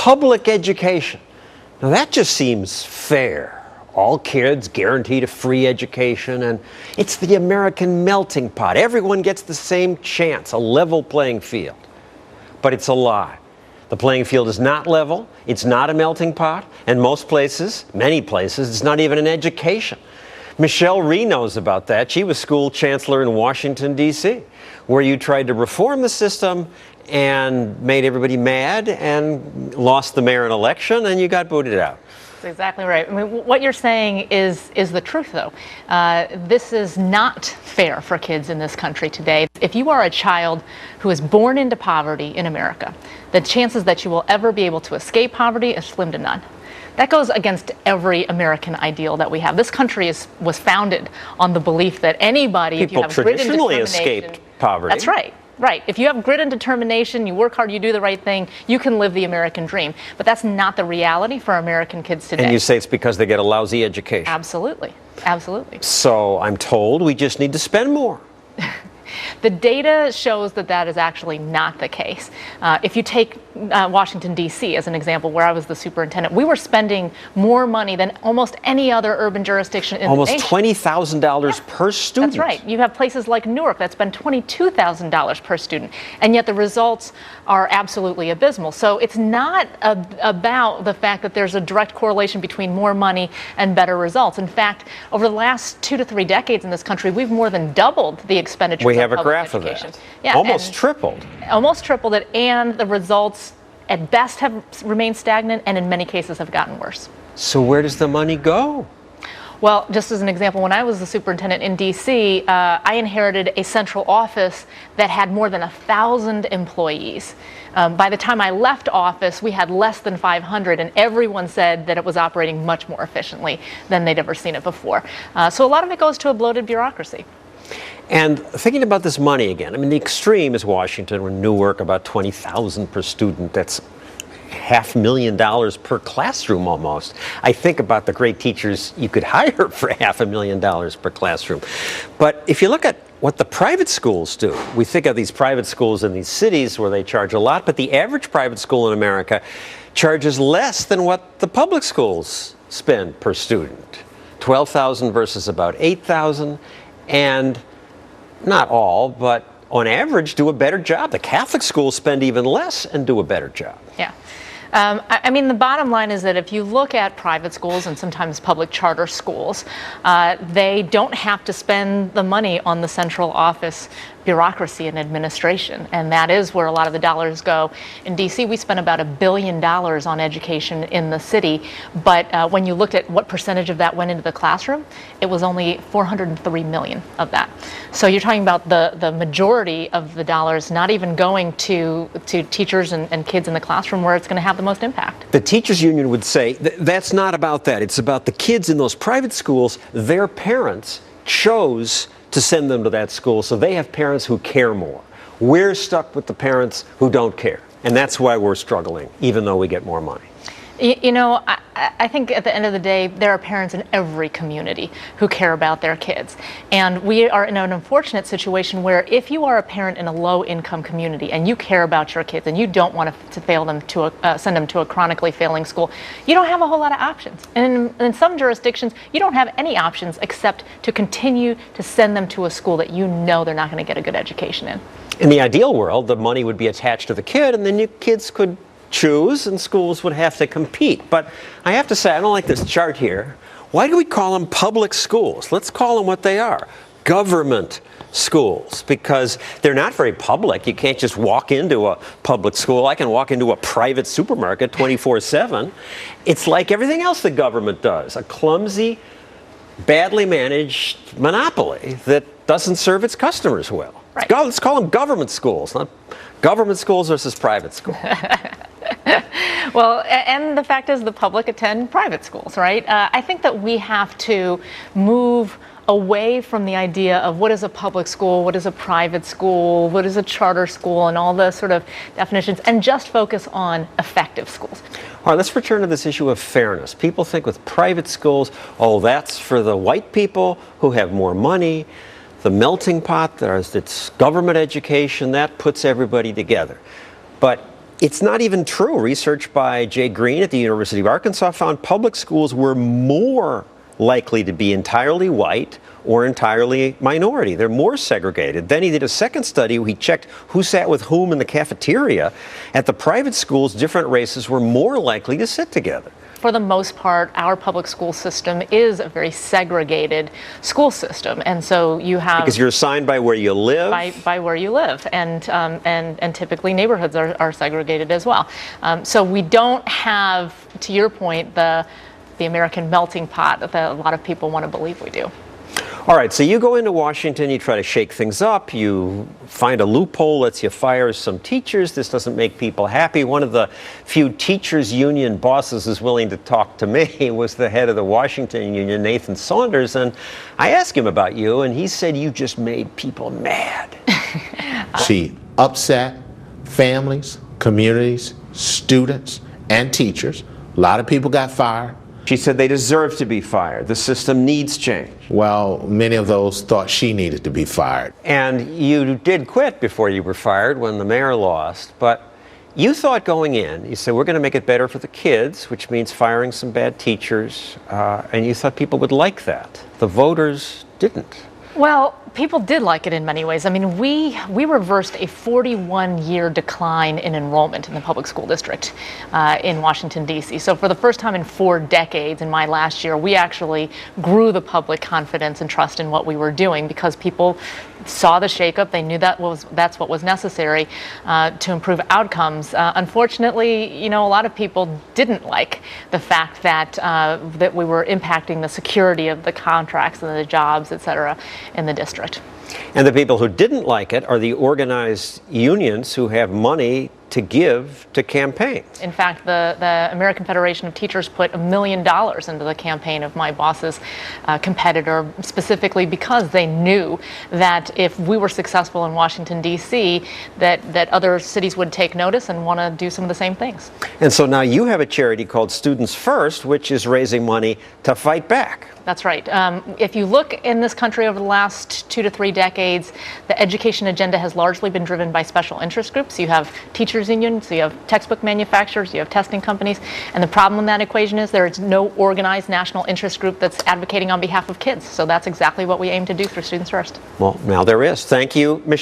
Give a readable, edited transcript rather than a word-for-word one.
public education. Now that just seems fair. All kids guaranteed a free education, and it's the American melting pot. Everyone gets the same chance, a level playing field. But it's a lie. The playing field is not level, it's not a melting pot, and most places, many places, it's not even an education. Michelle Rhee knows about that. She was school chancellor in Washington, D.C., where you tried to reform the system and made everybody mad and lost the mayor in election, and you got booted out. That's exactly right. I mean, what you're saying is the truth, though. This is not fair for kids in this country today. If you are a child who is born into poverty in America, the chances that you will ever be able to escape poverty is slim to none. That goes against every American ideal that we have. This country was founded on the belief that anybody, if you have grit and traditionally determination, escaped poverty. That's right. Right. If you have grit and determination, you work hard, you do the right thing, you can live the American dream. But that's not the reality for American kids today. And you say it's because they get a lousy education. Absolutely. Absolutely. So I'm told we just need to spend more. The data shows that that is actually not the case. If you take Washington, D.C. as an example, where I was the superintendent, we were spending more money than almost any other urban jurisdiction in the nation. Almost $20,000 per student. That's right. You have places like Newark that spend $22,000 per student, and yet the results are absolutely abysmal. So it's not about the fact that there's a direct correlation between more money and better results. In fact, over the last 2 to 3 decades in this country, we've more than doubled the expenditure. We have a graph of that. Yeah, almost tripled. Almost tripled it, and the results at best have remained stagnant and in many cases have gotten worse. So where does the money go? Well, just as an example, when I was the superintendent in D.C., I inherited a central office that had more than 1,000 employees. By the time I left office, we had less than 500, and everyone said that it was operating much more efficiently than they'd ever seen it before. So a lot of it goes to a bloated bureaucracy. And thinking about this money again, I mean, the extreme is Washington or Newark, about $20,000 per student. That's $500,000 per classroom almost. I think about the great teachers you could hire for $500,000 per classroom. But if you look at what the private schools do, we think of these private schools in these cities where they charge a lot, but the average private school in America charges less than what the public schools spend per student. $12,000 versus about $8,000. And not all, but on average, do a better job. The Catholic schools spend even less and do a better job. Yeah. I mean, the bottom line is that if you look at private schools and sometimes public charter schools, they don't have to spend the money on the central office bureaucracy and administration, and that is where a lot of the dollars go. In D.C., we spent about $1 billion on education in the city, but when you looked at what percentage of that went into the classroom, it was only $403 million of that. So you're talking about the majority of the dollars not even going to teachers and kids in the classroom where it's going to have the most impact. The teachers union would say that's not about that. It's about the kids in those private schools. Their parents chose to send them to that school, so they have parents who care more. We're stuck with the parents who don't care, and that's why we're struggling, even though we get more money. You know, I think at the end of the day, there are parents in every community who care about their kids. And we are in an unfortunate situation where if you are a parent in a low-income community and you care about your kids and you don't want to send them to a chronically failing school, you don't have a whole lot of options. And in some jurisdictions, you don't have any options except to continue to send them to a school that you know they're not going to get a good education in. In the ideal world, the money would be attached to the kid, and then your kids could choose and schools would have to compete. But I have to say, I don't like this chart here. Why do we call them public schools? Let's call them what they are. Government schools, because they're not very public. You can't just walk into a public school. I can walk into a private supermarket 24/7. It's like everything else the government does, a clumsy, badly managed monopoly that doesn't serve its customers well. Right. Let's call them government schools, not government schools versus private schools. Well, and the fact is the public attend private schools, right? I think that we have to move away from the idea of what is a public school, what is a private school, what is a charter school, and all the sort of definitions, and just focus on effective schools. All right, let's return to this issue of fairness. People think with private schools, oh, that's for the white people who have more money. The melting pot, it's government education, that puts everybody together. But It's not even true. Research by Jay Green at the University of Arkansas found public schools were more likely to be entirely white or entirely minority. They're more segregated. Then he did a second study where he checked who sat with whom in the cafeteria. At the private schools, different races were more likely to sit together. For the most part, our public school system is a very segregated school system, and so you have because you're assigned by where you live, by where you live, and typically neighborhoods are segregated as well. So we don't have, to your point, the American melting pot that a lot of people want to believe we do. All right, so you go into Washington, you try to shake things up, you find a loophole, lets you fire some teachers. This doesn't make people happy. One of the few teachers union bosses who's willing to talk to me was the head of the Washington Union, Nathan Saunders, and I asked him about you, and he said you just made people mad. She upset families, communities, students, and teachers. A lot of people got fired. She said they deserve to be fired. The system needs change. Well, many of those thought she needed to be fired. And you did quit before you were fired when the mayor lost. But you thought going in, you said, we're going to make it better for the kids, which means firing some bad teachers. And you thought people would like that. The voters didn't. Well, people did like it in many ways. I mean, we reversed a 41-year decline in enrollment in the public school district in Washington, D.C. So for the first time in 4 decades, in my last year, we actually grew the public confidence and trust in what we were doing because people saw the shakeup. They knew that's what was necessary to improve outcomes. Unfortunately, you know, a lot of people didn't like the fact that that we were impacting the security of the contracts and the jobs, et cetera, in the district. And the people who didn't like it are the organized unions who have money to give to campaigns. In fact, the American Federation of Teachers put $1 million into the campaign of my boss's competitor, specifically because they knew that if we were successful in Washington, D.C., that other cities would take notice and want to do some of the same things. And so now you have a charity called Students First, which is raising money to fight back. That's right. If you look in this country over the last 2 to 3 decades, the education agenda has largely been driven by special interest groups. You have teachers unions, you have textbook manufacturers, you have testing companies, and the problem in that equation is there is no organized national interest group that's advocating on behalf of kids. So that's exactly what we aim to do through Students First. Well, now there is. Thank you, Michelle.